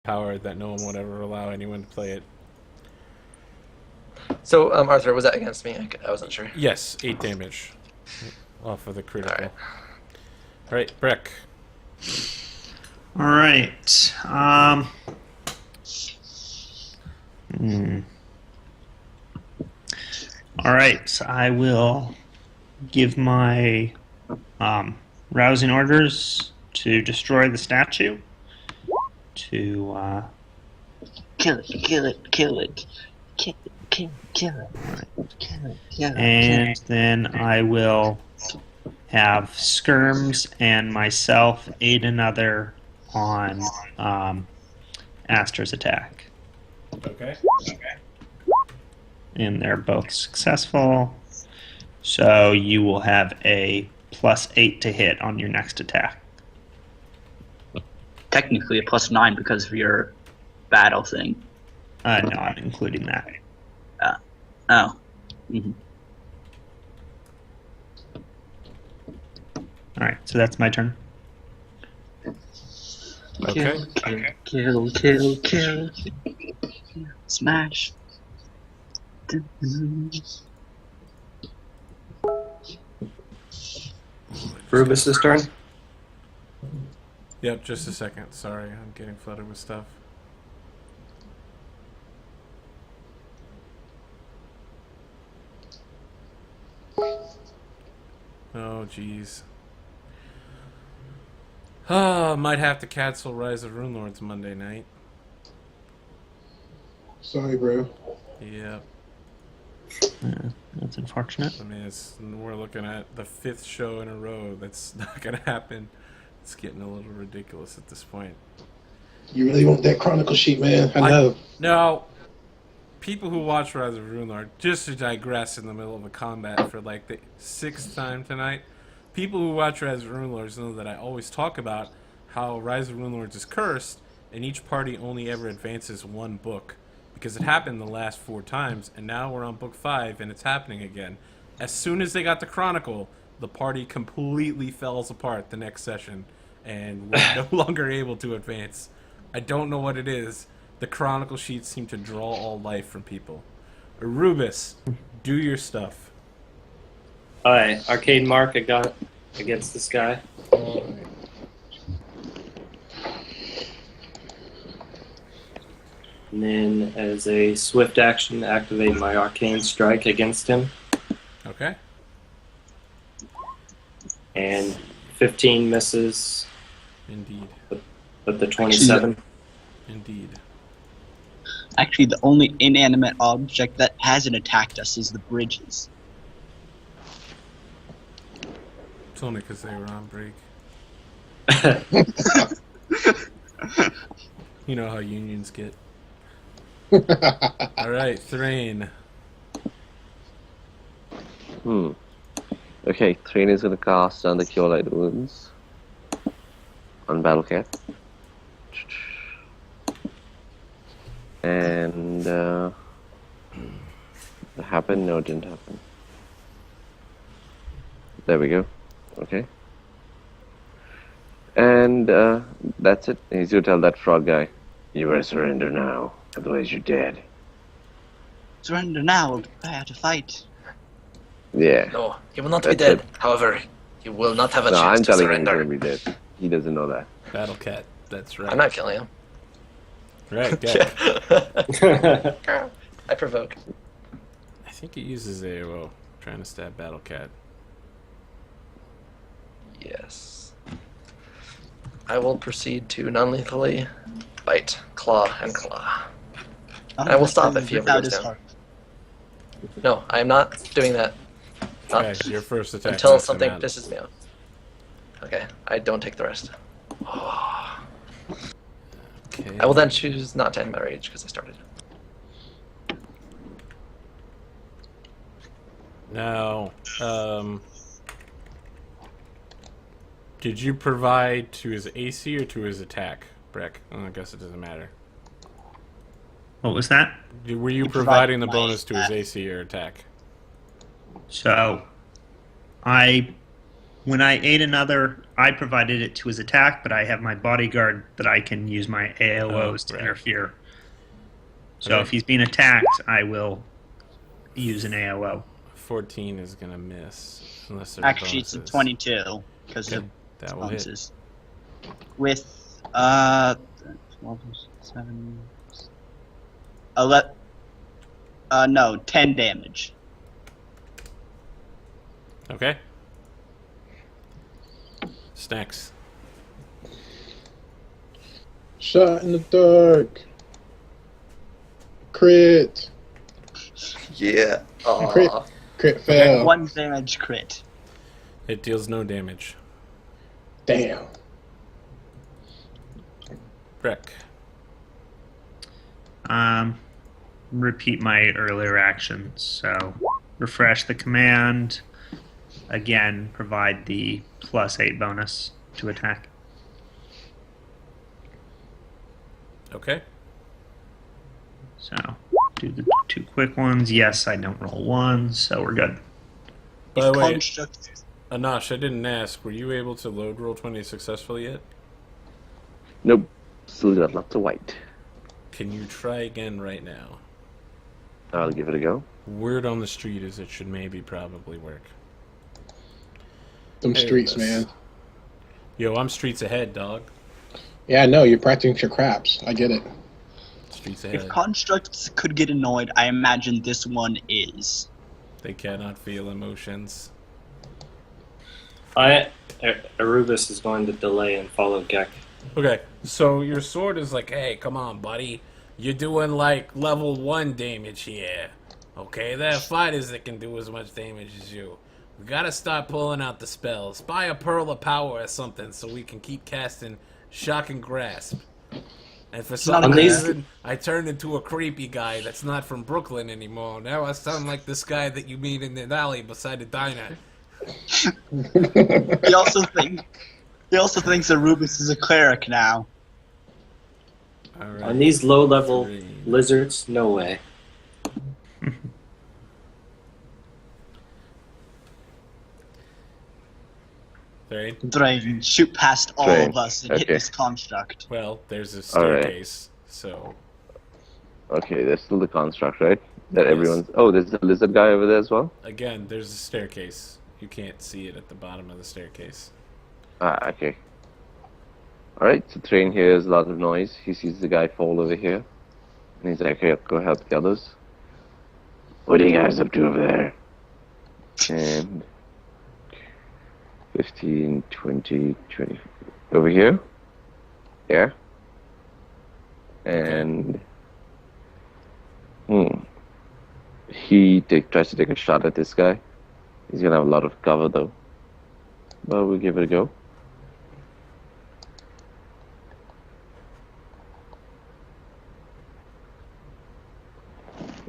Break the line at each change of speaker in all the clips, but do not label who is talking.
powered that no one would ever allow anyone to play it.
So, Arthur, was that against me? I wasn't sure.
Yes, 8 damage off of the critical.
Alright.
Alright, Breck.
Alright. Alright, I will give my rousing orders to destroy the statue. To
Kill it, kill it, kill it. Kill it, kill it, kill it. Kill it, kill it.
and then I will have Skirms and myself aid another on Astra's attack.
Okay.
And they're both successful. So you will have a +8 to hit on your next attack.
Technically a +9 because of your battle thing.
No, I'm including that.
Oh. Mm-hmm.
Alright, so that's my turn.
Okay.
Kill, kill, kill. Smash.
Rubus's turn.
Yep, just a second. Sorry, I'm getting flooded with stuff. Oh, jeez. Might have to cancel Rise of Runelords Monday night.
Sorry, bro.
Yep.
That's unfortunate.
I mean, we're looking at the 5th show in a row. That's not gonna happen. It's getting a little ridiculous at this point.
You really want that Chronicle sheet, man? I know.
No. People who watch Rise of Runelord, just to digress in the middle of a combat for like the 6th time tonight, people who watch Rise of Runelords know that I always talk about how Rise of Runelords is cursed and each party only ever advances 1 book. Because it happened the last 4 times, and now we're on book 5 and it's happening again. As soon as they got the Chronicle, the party completely falls apart the next session, and we're no longer able to advance. I don't know what it is. The Chronicle sheets seem to draw all life from people. Rubus, do your stuff.
Alright, Arcade Mark I got against this guy. And then as a swift action, activate my Arcane Strike against him.
Okay.
And 15 misses,
Indeed.
but the 27.
Indeed.
Actually, the only inanimate object that hasn't attacked us is the bridges.
It's only because they were on break. You know how unions get. Alright, Thrain.
Okay, Thrain is going to cast on the Cure Light Wounds on Battlecat. And it happened? No, it didn't happen. There we go. Okay. And that's it. He's going to tell that frog guy, "You better surrender now, otherwise you're dead."
Surrender now, or prepare to fight.
Yeah.
No, he will not be
That's
dead.
it.
However, he will not have a
No,
chance
I'm
to
telling him he's
surrender.
going to be dead. He doesn't know that.
Battlecat. That's right.
I'm not killing him.
Right, good.
I provoke.
I think it uses AOO. Trying to stab Battlecat.
Yes. I will proceed to non-lethally bite, claw, and claw. I will stop if he ever
Without
goes
his
down.
heart.
No, I am not doing that. Not
Okay, your first attack.
until
knocks him
something
out.
pisses me off. Okay, I don't take the rest.
Okay.
I will then choose not to end my rage because I started.
Now, did you provide to his AC or to his attack, Breck? Oh, I guess it doesn't matter.
What was that?
Were you
You
providing the
provided
bonus to his AC or attack?
So, I when I ate another, I provided it to his attack, but I have my bodyguard that I can use my AOs to
right.
interfere. So
Okay.
if he's being attacked, I will use an AOO.
14 is gonna miss unless there's
Actually, it's a
bonuses.
22 because
Okay,
of
that will hit.
bonuses. With 12, 7, 11. No, 10 damage.
Okay. Snacks.
Shot in the dark. Crit.
Yeah.
Crit.
Aw.
Crit fail.
1 damage crit.
It deals no damage.
Damn.
Breck.
Repeat my earlier actions. So refresh the command. Again, provide the +8 bonus to attack.
Okay.
So do the 2 quick ones. Yes, I don't roll 1, so we're good.
By the way,
Construct.
Anash, I didn't ask. Were you able to load Roll20 successfully yet?
Nope. Still got lots of white.
Can you try again right now?
I'll give it a go.
Word on the street is it should maybe probably work.
Them
Hey,
streets,
Liz.
man.
Yo, I'm streets ahead, dog.
Yeah, I know. You're practicing your craps. I get it.
Streets
If
ahead.
constructs could get annoyed, I imagine this one is.
They cannot feel emotions.
Arubis is going to delay and follow Gek.
Okay, so your sword is like, hey, come on, buddy. You're doing like level 1 damage here. Okay, there are fighters that can do as much damage as you. We gotta start pulling out the spells. Buy a Pearl of Power or something so we can keep casting Shock and Grasp. And for some
not
reason, I turned into a creepy guy that's not from Brooklyn anymore. Now I sound like this guy that you meet in the alley beside the diner.
He also thinks that Rubus is a cleric now.
Alright.
On these low-level
3.
lizards, no way.
Three.
Draven, shoot past all
Draven,
of us and hit
okay.
this construct.
Well, there's a
Alright.
staircase, so
Okay, there's still the construct, right? That
Yes.
everyone's. Oh, there's the lizard guy over there as well.
again, there's a staircase. You can't see it at the bottom of the staircase.
Ah, okay. Alright, so Train hears a lot of noise. He sees the guy fall over here. And he's like, okay, I'll go help the others. What are you guys up to over there? And 15, 20, 20. Over here? Yeah. And he tries to take a shot at this guy. He's gonna have a lot of cover though. But we'll give it a go.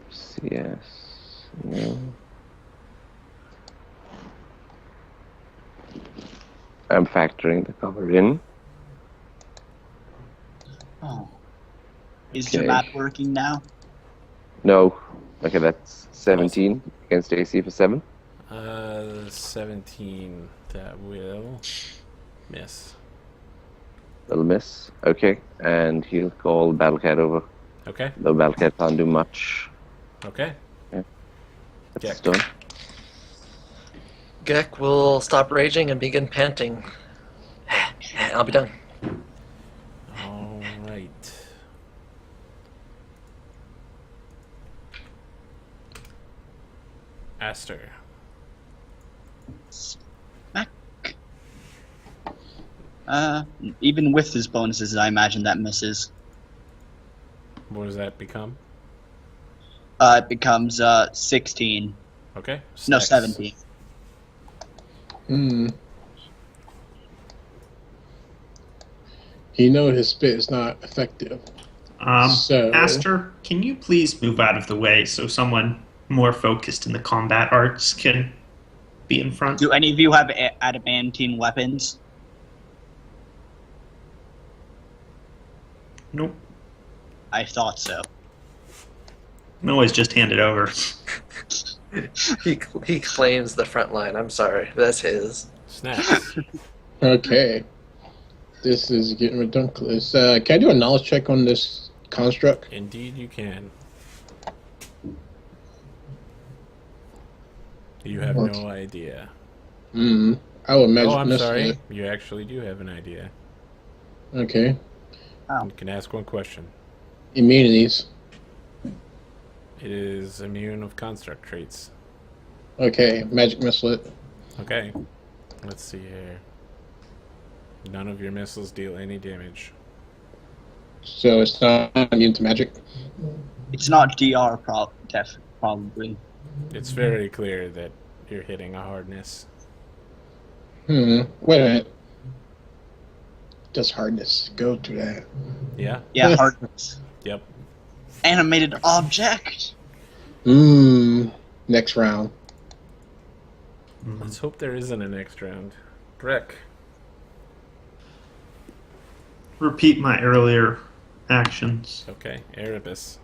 CS. No. I'm factoring the cover in.
Oh. Is your
Okay.
map working now?
No. Okay, that's 17 against AC for 7.
17. That will miss.
Little miss. Okay, and he'll call Battlecat over.
Okay.
The Battlecat can't do much.
Okay.
That's
Gek.
stone.
Gek will stop raging and begin panting. I'll be done.
All right. Aster.
Smack. Even with his bonuses, I imagine that misses.
What does that become?
It becomes 16.
Okay.
No,
Stacks.
17.
He know his spit is not effective. So-
Aster, can you please move out of the way so someone more focused in the combat arts can be in front?
Do any of you have adamantine weapons?
Nope.
I thought so.
Always just hand it over.
He claims the front line. I'm sorry. That's his.
Snaps.
Okay. This is getting ridiculous. Can I do a knowledge check on this construct?
Indeed, you can. You have
What?
no idea.
I would imagine.
Oh, I'm
this
sorry.
is-
You actually do have an idea.
Okay.
You can ask one question.
Immunities.
It is immune of construct traits.
Okay. Magic missile.
Okay. Let's see here. None of your missiles deal any damage.
So it's not immune to magic.
It's not DR, probably.
It's very clear that you're hitting a hardness.
Wait a minute. Does hardness go to that?
Yeah?
Yeah, hardness.
Yep.
Animated object.
Next round.
Let's hope there isn't a next round. Breck.
Repeat my earlier actions.
Okay. Erebus.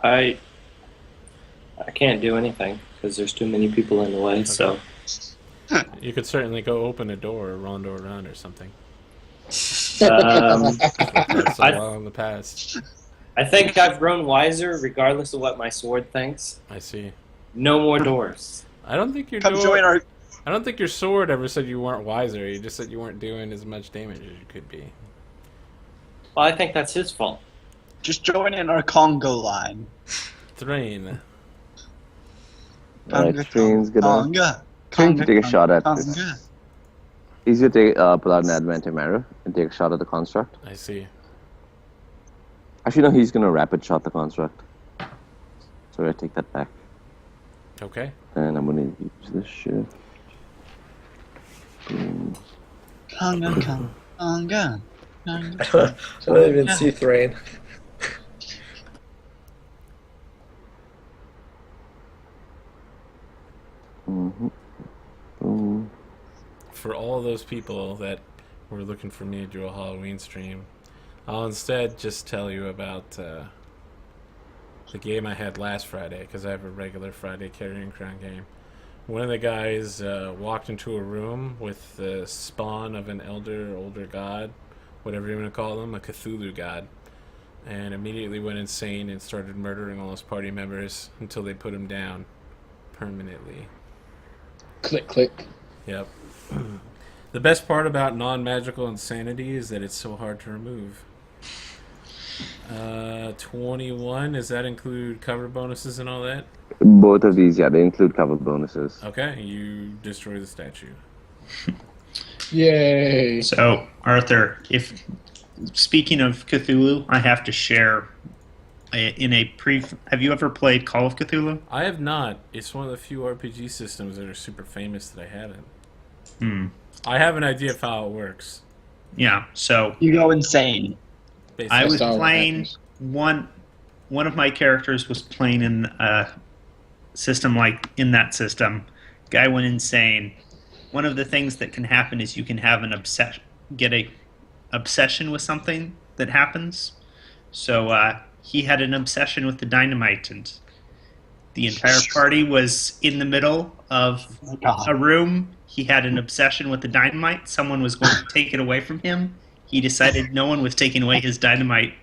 I can't do anything because there's too many people in the way. So
You could certainly go open a door or rondo around or something. That's a
I-
while in the past.
I think I've grown wiser, regardless of what my sword thinks.
I see.
No more doors.
I don't think your
Come
door.
join our.
I don't think your sword ever said you weren't wiser. You just said you weren't doing as much damage as you could be.
Well, I think that's his fault.
Just join in our Congo line.
Thrain.
Alright, Train's gonna.
Conga.
Train can take a shot at this.
Conga.
He's gonna take, pull out an adamantine arrow and take a shot at the construct.
I see.
Actually, no, he's gonna rapid shot the construct. So I take that back.
Okay.
And I'm gonna use this shit. Boom.
Conga. Conga. Conga.
I don't even see Thrain.
Boom.
For all those people that were looking for me to do a Halloween stream, I'll instead just tell you about the game I had last Friday, because I have a regular Friday Carrying Crown game. One of the guys walked into a room with the spawn of an older god, whatever you want to call them, a Cthulhu god, and immediately went insane and started murdering all his party members until they put him down permanently.
Click, click.
Yep. The best part about non-magical insanity is that it's so hard to remove. 21, does that include cover bonuses and all that?
Both of these, yeah, they include cover bonuses.
Okay, you destroy the statue.
Yay.
So, Arthur, if speaking of Cthulhu, I have to share have you ever played Call of Cthulhu?
I have not. It's one of the few RPG systems that are super famous that I haven't. I have an idea of how it works.
Yeah, so
You go insane.
Basically.
I was
That's all
playing
happens.
one of my characters was playing in a system like in that system. Guy went insane. One of the things that can happen is you can have an obsession with something that happens. So he had an obsession with the dynamite, and the entire party was in the middle of a room. He had an obsession with the dynamite. Someone was going to take it away from him. He decided no one was taking away his dynamite,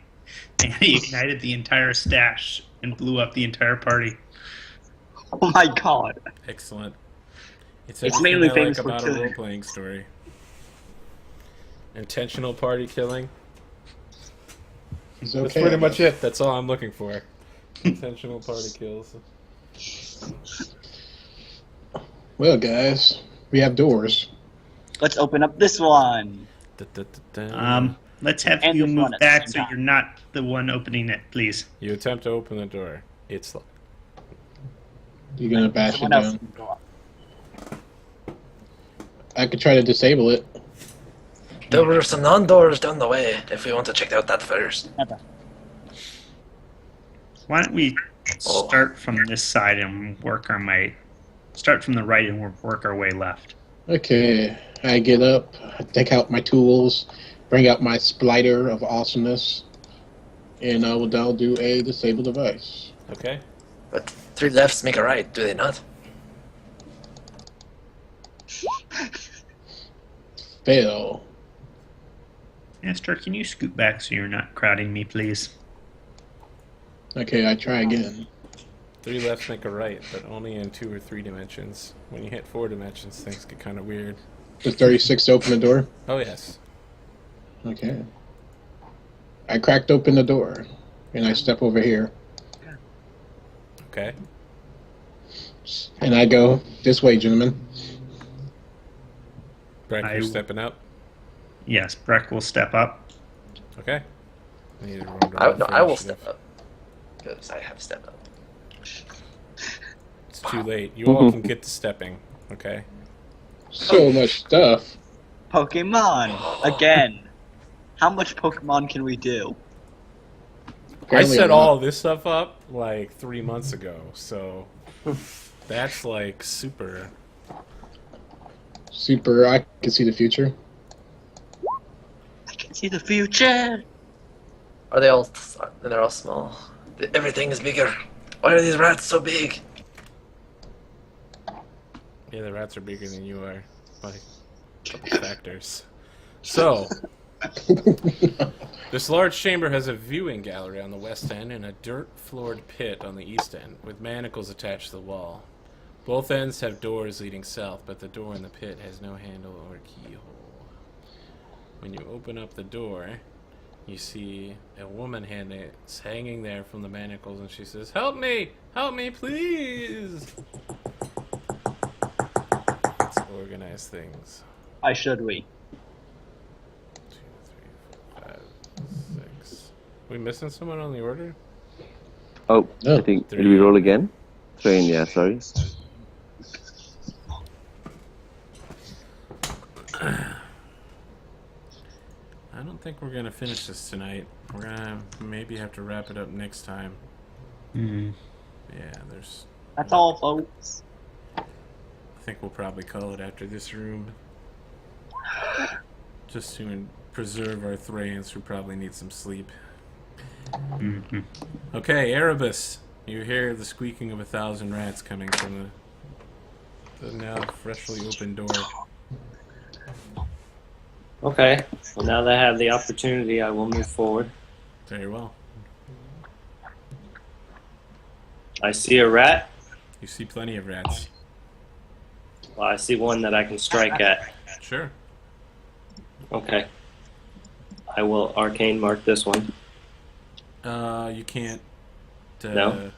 and he ignited the entire stash and blew up the entire party.
Oh my god.
Excellent. It's
It's
everything
mainly
I like
famous for
about a
killing.
role-playing story. Intentional party killing.
It's
That's
okay.
pretty much it. That's all I'm looking for. Intentional party kills.
Well, guys, we have doors.
Let's open up this one.
Let's have
And
you
this
move
one at the
back
same
so
time.
you're not the one opening it, please.
You attempt to open the door. It's locked.
You're gonna bash it
Someone else
down.
can go up.
I could try to disable it.
There were some non-doors down the way if we want to check out that first.
Why don't we start from this side and work our way... Start from the right and work our way left.
Okay, I get up, I take out my tools, bring out my splitter of awesomeness, and I'll do a disable device.
Okay.
But 3 lefts make a right, do they not?
Fail.
Master, can you scoot back so you're not crowding me, please?
Okay, I try again.
3 lefts make a right, but only in 2 or 3 dimensions. When you hit 4 dimensions, things get kind of weird.
Does 36 open the door?
Oh, yes.
Okay. I cracked open the door, and I step over here,
Okay.
and I go, this way, gentlemen.
Brett,
I-
you're stepping up.
Yes, Breck will step up.
Okay. I need to roll to roll
No,
for
I will
initiative.
step up. Because I have step up.
It's too late. You all can get to stepping. Okay.
So much stuff.
Pokemon again. How much Pokemon can we do?
Apparently
I set
a lot.
all this stuff up like 3 months ago, so that's like super.
Super, I can see the future.
I can see the future.
Are they all? They're all small. Everything is bigger. Why are these rats so big?
Yeah, the rats are bigger than you are by a couple factors. So, this large chamber has a viewing gallery on the west end and a dirt-floored pit on the east end, with manacles attached to the wall. Both ends have doors leading south, but the door in the pit has no handle or keyhole. When you open up the door, you see a woman hanging there from the manacles, and she says, "Help me! Help me, please!" Let's organize things.
Why should we?
2, 3, 4, 5, 6. We missing someone on the order?
Oh,
No.
I think. Did we roll again? Train, yeah, sorry.
I don't think we're gonna finish this tonight. We're gonna maybe have to wrap it up next time.
Hmm.
Yeah, there's.
That's all, folks.
I think we'll probably call it after this room. Just to preserve our Thrayans who probably need some sleep.
Mm-hmm.
Okay, Erebus. You hear the squeaking of 1,000 rats coming from the now freshly opened door.
Okay. Well, now that I have the opportunity, I will move forward.
Very well.
I see a rat.
You see plenty of rats.
Well, I see one that I can strike at.
Sure.
Okay. I will arcane mark this one.
You can't.
No?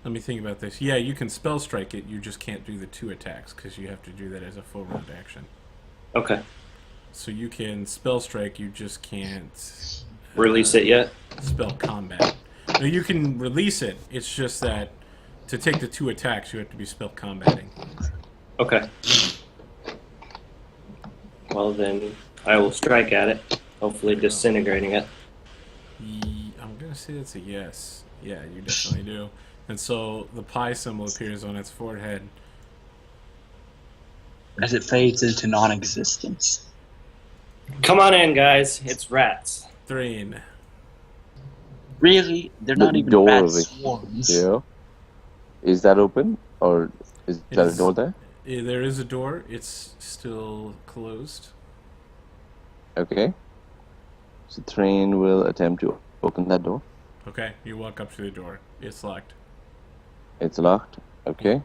Let me think about this. Yeah, you can spell strike it. You just can't do the 2 attacks because you have to do that as a full round action.
Okay.
So you can spell strike. You just can't
Release it yet?
spell combat. No, you can release it. It's just that to take the 2 attacks, you have to be spell combating.
Okay. Well, then I will strike at it, hopefully disintegrating it.
I'm gonna say that's a yes. Yeah, you definitely do. And so the pie symbol appears on its forehead.
As it fades into non-existence.
Come on in, guys. It's rats.
Thrain.
Really? They're not
The
even
door
rat
over
swarms.
here. Is that open? Or is there a
It's-
door there?
There is a door. It's still closed.
Okay. So Train will attempt to open that door.
Okay, you walk up to the door. It's locked.
It's locked. Okay.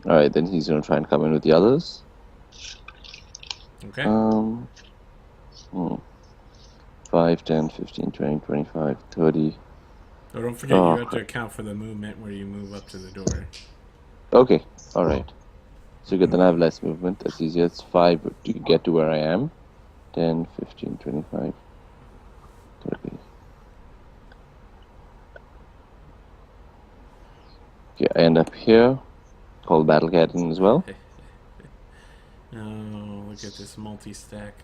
Alright, then he's gonna try and come in with the others.
Okay.
Hmm. 5, 10, 15, 20, 25, 30.
So don't forget
Oh.
you have to account for the movement where you move up to the door.
Okay, alright. So good, then I have less movement. That's easier. It's 5 to get to where I am. 10, 15, 25, 30. Okay, I end up here. Call Battle Cat in as well.
Oh, look at this multi-stack.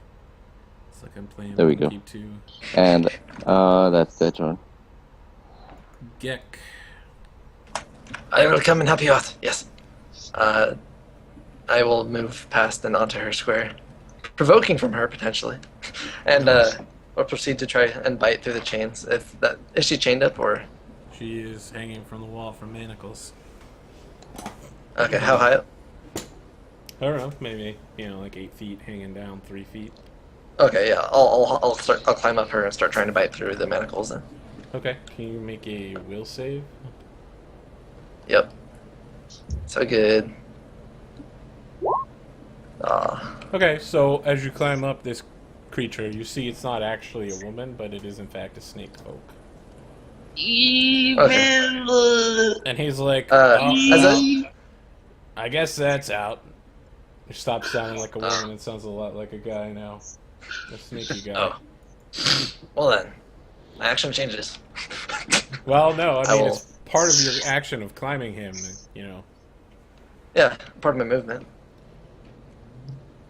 It's like I'm playing
There we go.
Keep 2.
And that's their turn.
Gek.
I will come and help you out. Yes. I will move past and onto her square, provoking from her potentially, and Or proceed to try and bite through the chains. If that is she chained up or?
She is hanging from the wall from manacles.
Okay, how high up?
I don't know, maybe, like 8 feet hanging down 3 feet.
Okay, yeah, I'll climb up her and start trying to bite through the manacles then.
Okay, can you make a will save?
Yep. So good.
Okay, so as you climb up this creature, you see it's not actually a woman, but it is in fact a snake folk.
Evil.
And he's like,
as
I guess that's out. It stops sounding like a woman and sounds a lot like a guy now. A sneaky guy.
Oh. Well then, my action changes.
Well, no, I mean,
will-
it's part of your action of climbing him,
Yeah, part of my movement.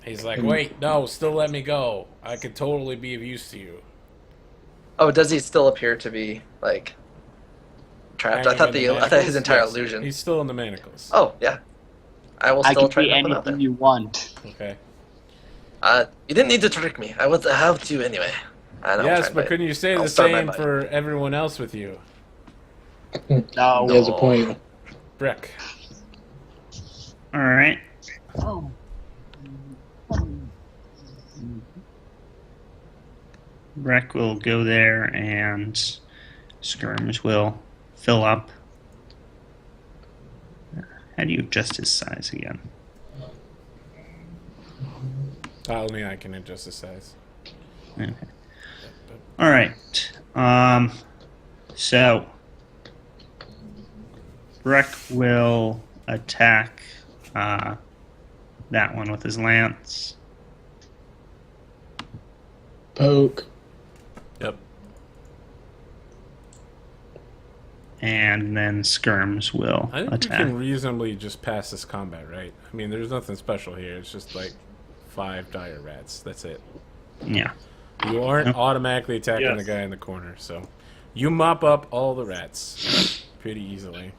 He's like, wait, no, still let me go. I could totally be of use to you.
Oh, does he still appear to be like trapped? I thought
Hanging in
I thought his
manacles?
entire
Yes,
illusion.
He's still in the manacles.
Oh yeah, I will
I
still
can
try
be
to help him out
anything
there.
you want.
Okay.
You didn't need to trick me. I would have to anyway. And I'll try
Yes,
and
but
bite.
couldn't you say
I'll
the
start my
same
bite.
for everyone else with you?
No.
There's a point.
Brick.
All right.
Oh.
Rec will go there, and Skirms will fill up. How do you adjust his size again?
Only I can adjust the size.
Okay. All right. So Rec will attack that one with his lance.
Poke.
Yep.
And then Skirms will
I think we
attack.
can reasonably just pass this combat, right? I mean, there's nothing special here. It's just like 5 dire rats. That's it.
Yeah.
You aren't
Yep.
automatically attacking
Yes.
the guy in the corner, so you mop up all the rats pretty easily.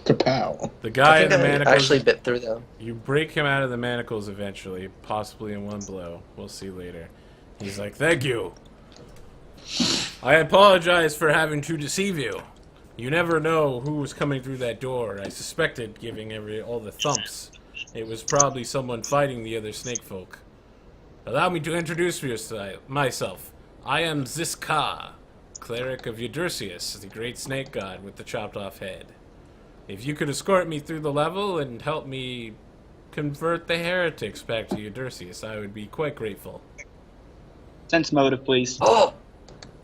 Kapow.
The guy
I
in
think
the
I
manacles,
actually bit through them.
you break him out of the manacles eventually, possibly in one blow. We'll see later. He's like, "Thank you. I apologize for having to deceive you. You never know who was coming through that door. I suspected, giving all the thumps. It was probably someone fighting the other snake folk. Allow me to introduce myself. I am Ziska, cleric of Eudursius, the great snake god with the chopped off head. If you could escort me through the level and help me convert the heretics back to Eudursius, I would be quite grateful."
Sense motive, please.
Oh,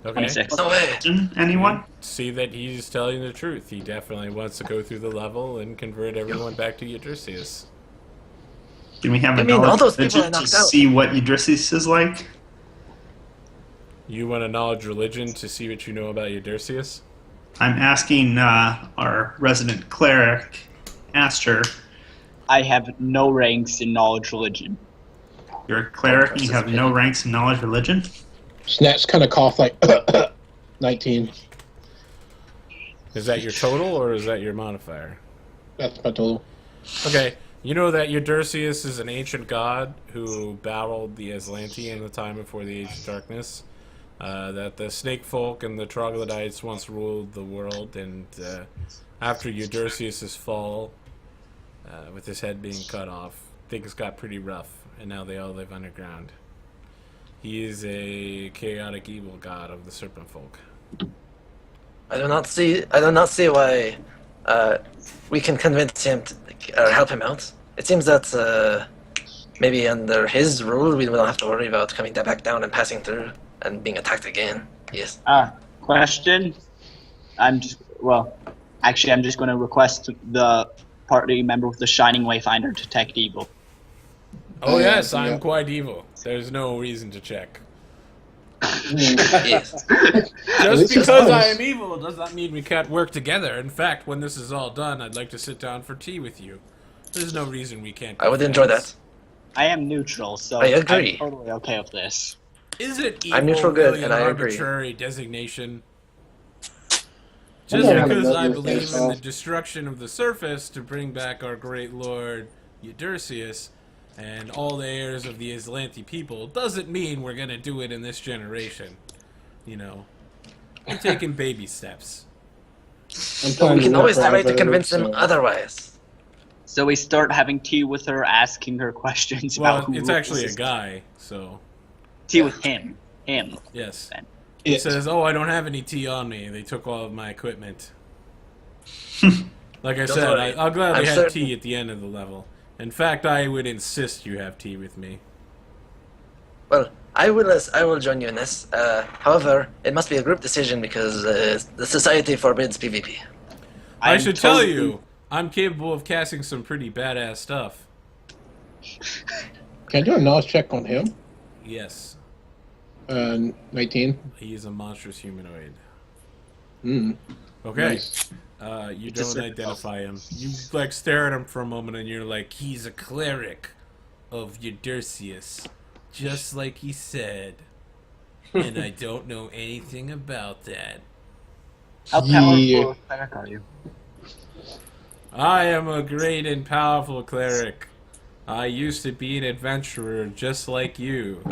Okay.
26.
no way.
Anyone?
See that he's telling the truth. He definitely wants to go through the level and convert everyone back to Eudursius.
Can we have
I
a
mean, all
knowledge
those people
religion
I
to
knocked out.
see what Eudursius is like?
You want a knowledge religion to see what you know about Eudursius?
I'm asking our resident cleric, Aster.
I have no ranks in knowledge religion.
You're a cleric and you have no ranks in knowledge religion?
Snatch kind of cough like 19.
Is that your total or is that your modifier?
That's my total.
Okay, you know that Eudursius is an ancient god who battled the Aslanti in the time before the Age of Darkness. That the snake folk and the troglodytes once ruled the world, and after Eudursius' fall, with his head being cut off, things got pretty rough, and now they all live underground. He is a chaotic evil god of the serpent folk.
I do not see why we can convince him to help him out. It seems that maybe under his rule, we don't have to worry about coming back down and passing through and being attacked again. Yes.
Question. I'm just going to request the party member with the Shining Wayfinder detect evil.
Oh yes, I'm
yeah.
quite evil. There's no reason to check.
Yes.
Just
least
because
it's
I
honest.
am evil does not mean we can't work together. In fact, when this is all done, I'd like to sit down for tea with you. There's no reason we can't.
I would enjoy that.
I am neutral, so
I agree.
I'm totally okay with this.
Is it evil
I'm neutral good,
really
and
an
I agree.
arbitrary designation?
I'm
Just
not having
because I
nothing to
believe
say,
in the
so.
destruction of the surface to bring back our great lord Eudursius, and all the heirs of the Islanti people doesn't mean we're gonna do it in this generation. You know, we're taking baby steps.
I'm
So we
planning
can
to
always
live
try to
forever,
convince him
so-
otherwise.
So we start having tea with her, asking her questions
Well,
about who
it's
rules
actually a
this-
guy, so
Tea with him. Him.
yes.
Then.
He
It.
says, "Oh, I don't have any tea on me. They took all of my equipment." Like I
Don't
said,
worry.
I'll gladly
I'm
have
certain-
tea at the end of the level. In fact, I would insist you have tea with me.
Well, I will join you in this. However, it must be a group decision because the society forbids PvP.
I
I'm
should tell
totally-
you, I'm capable of casting some pretty badass stuff.
Can I do a knowledge check on him?
Yes,
19.
he is a monstrous humanoid.
Mm.
Okay.
Nice.
You
Just
don't
said-
identify him. You like stare at him for a moment, and you're like, "He's a cleric of Eudercius, just like he said." And I don't know anything about that.
How powerful
Yeah.
a cleric are you?
I am a great and powerful cleric. I used to be an adventurer just like you.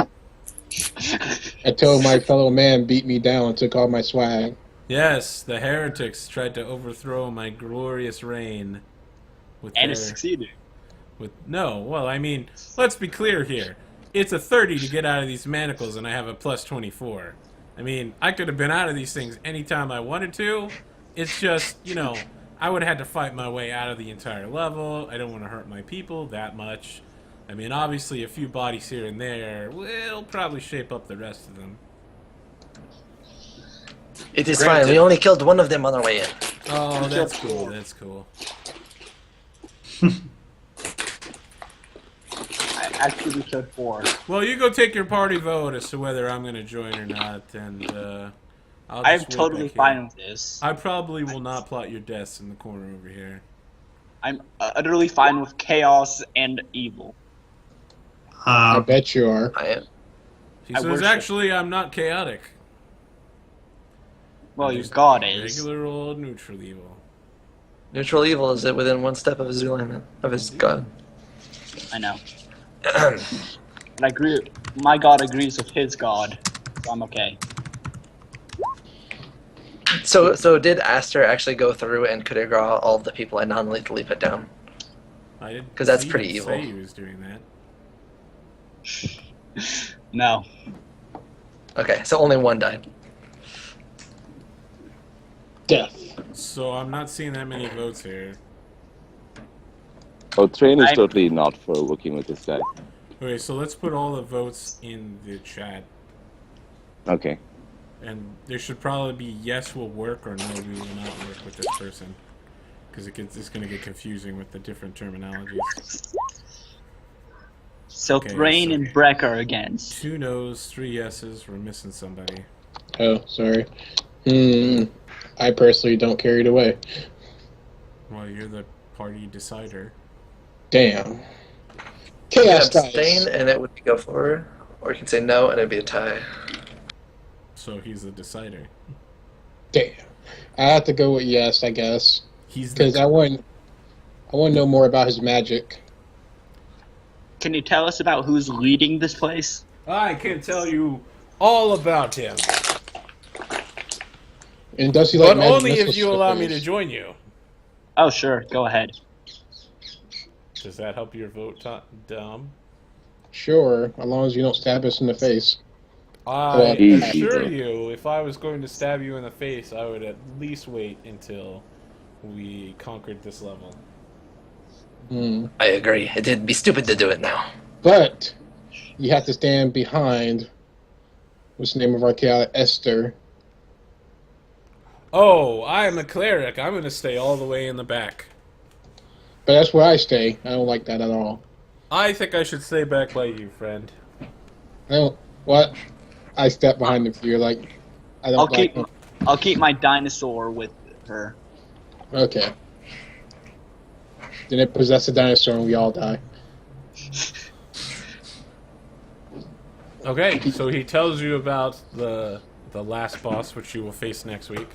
Until my fellow man beat me down and took all my swag.
Yes, the heretics tried to overthrow my glorious reign. With
And
their,
it succeeded.
no, well, I mean, let's be clear here. It's a 30 to get out of these manacles, and I have a plus 24. I mean, I could have been out of these things anytime I wanted to. It's just, you know, I would have had to fight my way out of the entire level. I don't want to hurt my people that much. I mean, obviously, a few bodies here and there will probably shape up the rest of them.
It is
Granted.
fine. We only killed one of them on our way in.
Oh, that's cool. That's cool.
I actually killed 4.
Well, you go take your party vote as to whether I'm going to join or not, and I'll just
I'm
wait
totally
back here.
fine with this.
I probably will not plot your deaths in the corner over here.
I'm utterly fine with chaos and evil.
I bet you are.
I am.
He
I
says,
worship-
actually, I'm not chaotic.
Well,
I'm
your
just
god is.
regular old neutral evil.
Neutral evil is it within one step of his alignment of his god.
I know. But I agree. My god agrees with his god, so I'm okay.
So did Aster actually go through and coup de grace all of the people I non-lethally put down?
I didn't
'Cause that's
see
pretty
him
evil.
say he was doing that.
No.
Okay, so only one died.
Death.
So I'm not seeing that many votes here.
Oh, Train is
I-
totally not for working with this guy.
Okay, so let's put all the votes in the chat.
Okay.
And there should probably be yes will work or no we will not work with this person. Because it's going to get confusing with the different terminologies.
So
Okay,
Thrain
so-
and Breck are against.
2 no's, 3 yeses, we're missing somebody.
Oh, sorry. I personally don't carry it away.
Well, you're the party decider.
Damn.
You can
Chaos
abstain
dice.
and it would go forward, or you can say no and it'd be a tie.
So he's the decider.
Damn. I have to go with yes, I guess.
He's
Because
the...
I want to know more about his magic.
Can you tell us about who's leading this place?
I can tell you all about him.
And does he like
But
magic
only if
missile
you allow me to
slippers?
join you.
Oh, sure. Go ahead.
Does that help your vote, Dom?
Sure, as long as you don't stab us in the face.
I
Easy,
assure
though.
you, if I was going to stab you in the face, I would at least wait until we conquered this level.
I agree. It'd be stupid to do it now.
But you have to stand behind. What's the name of our chaotic Esther?
Oh, I am a cleric. I'm going to stay all the way in the back.
But that's where I stay. I don't like that at all.
I think I should stay back by you, friend.
I don't. What? I step behind the fear like I don't
I'll keep my dinosaur with her.
Okay. Then it possess a dinosaur and we all die.
Okay, so he tells you about the last boss, which you will face next week.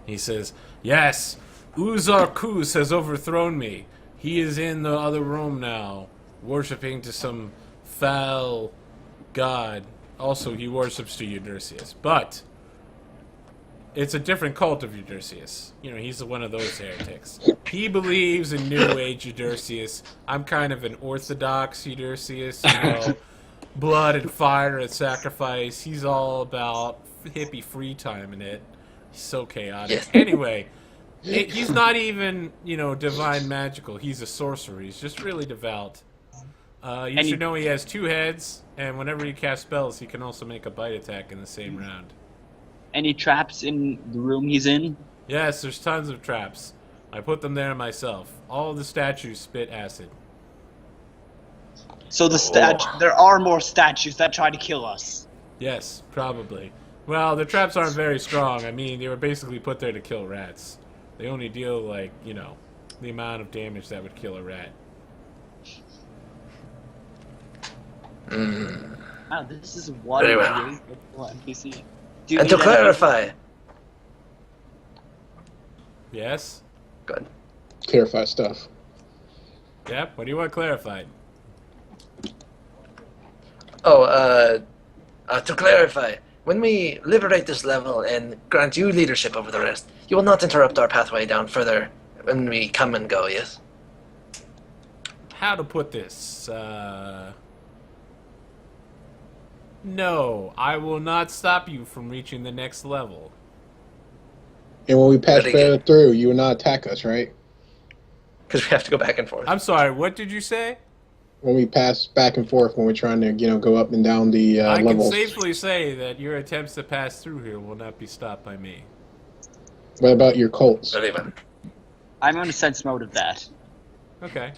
He says, "Yes, Uzar Kus has overthrown me. He is in the other room now. worshipping to some foul god. Also, he worships to Eudersius, but it's a different cult of Eudersius. You know, he's one of those heretics. He believes in New Age Eudersius. I'm kind of an Orthodox Eudersius, you know, blood and fire and sacrifice. He's all about hippie free time in it. He's so chaotic.
Yes.
Anyway, he's not even, you know, divine magical. He's a sorcerer. He's just really devout. You should know he has 2 heads, and whenever he casts spells, he can also make a bite attack in the same round.
Any traps in the room he's in?
Yes, there's tons of traps. I put them there myself. All of the statues spit acid.
So there are more statues that try to kill us.
Yes, probably. Well, the traps aren't very strong. I mean, they were basically put there to kill rats. They only deal, like, you know, the amount of damage that would kill a rat.
Wow, this is one
Very well.
really cool NPC. Do you
And to
need any-
clarify,
Yes?
good.
Clarify stuff.
Yep, what do you want clarified?
Oh, to clarify, when we liberate this level and grant you leadership over the rest, you will not interrupt our pathway down further when we come and go, yes?
How to put this? No, I will not stop you from reaching the next level.
And when we pass
Very good.
through, you will not attack us, right?
Because we have to go back and forth.
I'm sorry, what did you say?
When we pass back and forth, when we're trying to, you know, go up and down the
I can
levels.
safely say that your attempts to pass through here will not be stopped by me.
What about your cults?
Very well.
I'm on a sense mode of that.
Okay.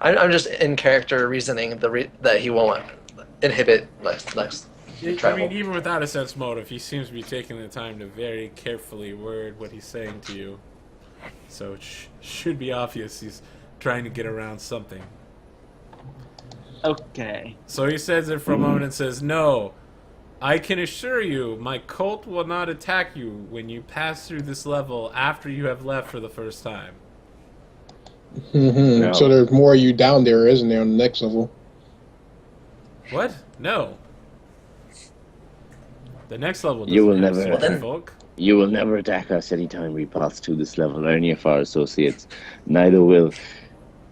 I'm just in character reasoning that he won't inhibit less
I
travel.
mean, even without a sense motive, he seems to be taking the time to very carefully word what he's saying to you. So it should be obvious he's trying to get around something.
Okay.
So he says it for a moment and says, "No, I can assure you, my cult will not attack you when you pass through this level after you have left for the first time."
Mm-hmm.
No.
So there's more of you down there, isn't there, on the next level?
What? No. The next level
You will
doesn't have
never-
certain
Well, then-
folk.
You will never attack us anytime we pass through this level or any of our associates. Neither will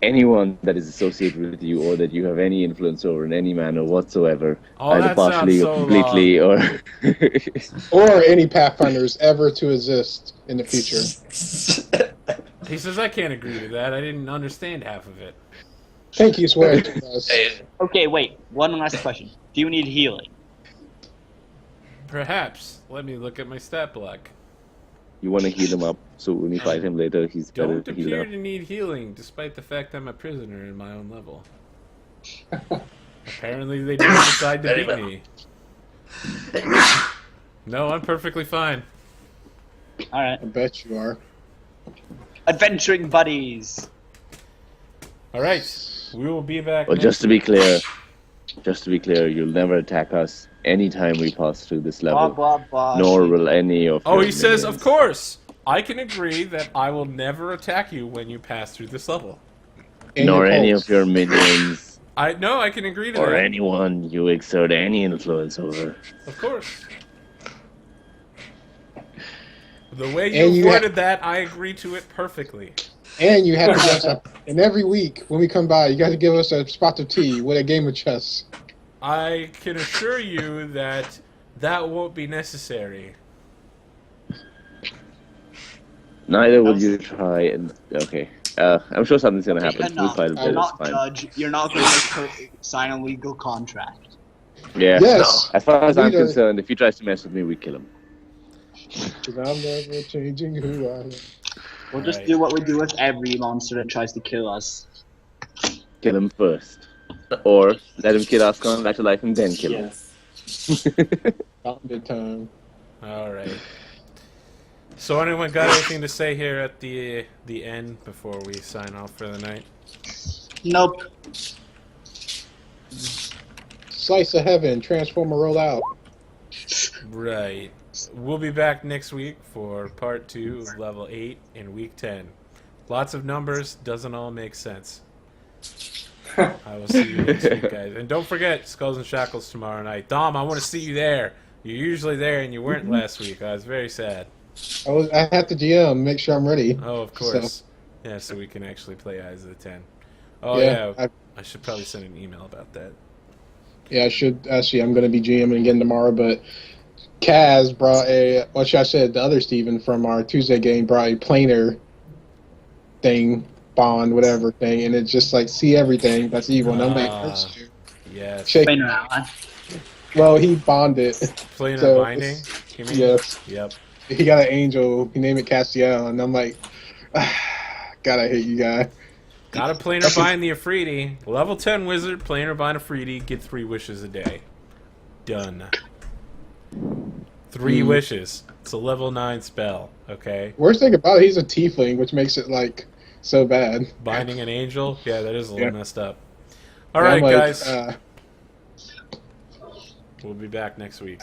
anyone that is associated with you or that you have any influence over in any manner whatsoever,
Oh,
either
that sounds
partially
so
or completely, or
Or any Pathfinders ever to exist in the future.
He says, "I can't agree to that. I didn't understand half of it."
Thank you, swear to us.
Hey,
Okay, wait. One last question. Do you need healing?
Perhaps. Let me look at my stat block.
you want to heal him up so when we fight him later, he's better
Don't
healed
appear
up.
to need healing, despite the fact I'm a prisoner in my own level. Apparently they didn't decide to
Very
beat
well.
me. No, I'm perfectly fine.
Alright.
I bet you are.
Adventuring buddies!
Alright, we will be back
But
next
just to be clear, you'll never attack us anytime we pass through this
Blah,
level.
blah, blah.
Nor will any of
Oh,
your
he says,
minions.
of course! I can agree that I will never attack you when you pass through this level.
And
Nor
your
any
cults.
of your minions
No, I can agree to
or
that.
anyone you exert any influence over.
Of course. The way
And
you
you
worded that, I agree to it perfectly.
And you have to give us a, and every week when we come by, you got to give us a spot of tea with a game of chess.
I can assure you that that won't be necessary.
Neither will you try and... Okay. I'm sure something's gonna happen. We'll
Enough.
fight it
You're
later,
not
it's fine.
judge. You're not going to sign a legal contract.
Yeah.
Yes,
As far as I'm
Neither.
concerned, if he tries to mess with me, we kill him.
because I'm never changing who I am.
We'll just
Right.
do what we do with every monster that tries to kill us.
Kill him first. Or let him kill us, come back to life, and then kill him.
Yes.
About good time.
Alright. So anyone got anything to say here at the end before we sign off for the night?
Nope.
Slice of heaven, Transformer roll out.
Right. We'll be back next week for part 2 of level 8 in week 10. Lots of numbers doesn't all make sense. I will see you next week, guys. And don't forget, Skulls and Shackles tomorrow night. Dom, I want to see you there. You're usually there, and you weren't last week. I was very sad.
I have to GM, make sure I'm ready.
Oh, of course.
So,
Yeah, so we can actually play Eyes of the Ten. Oh,
yeah,
yeah. I should probably send an email about that.
I should. Actually, I'm going to be GMing again tomorrow, but Kaz brought a, what should I say, the other Steven from our Tuesday game brought a planar thing, bond, whatever thing, and it's just like, see everything that's evil. And I'm like,
Yes.
shake.
Planar outline.
Well, he bonded.
Planar
So,
binding? You mean?
Yes.
Yep.
He got an angel. He named it Castiel, and I'm like, God, I hate you guy.
Got a planar bind the Afridi. Level 10 wizard, planar bind Afridi, get 3 wishes a day. Done. 3 wishes. It's a level 9 spell, okay?
Worst thing about it, he's a tiefling, which makes it like so bad.
Binding an angel? Yeah, that is a little
Yeah.
messed up.
And
Alright,
I'm like,
guys. We'll be back next week.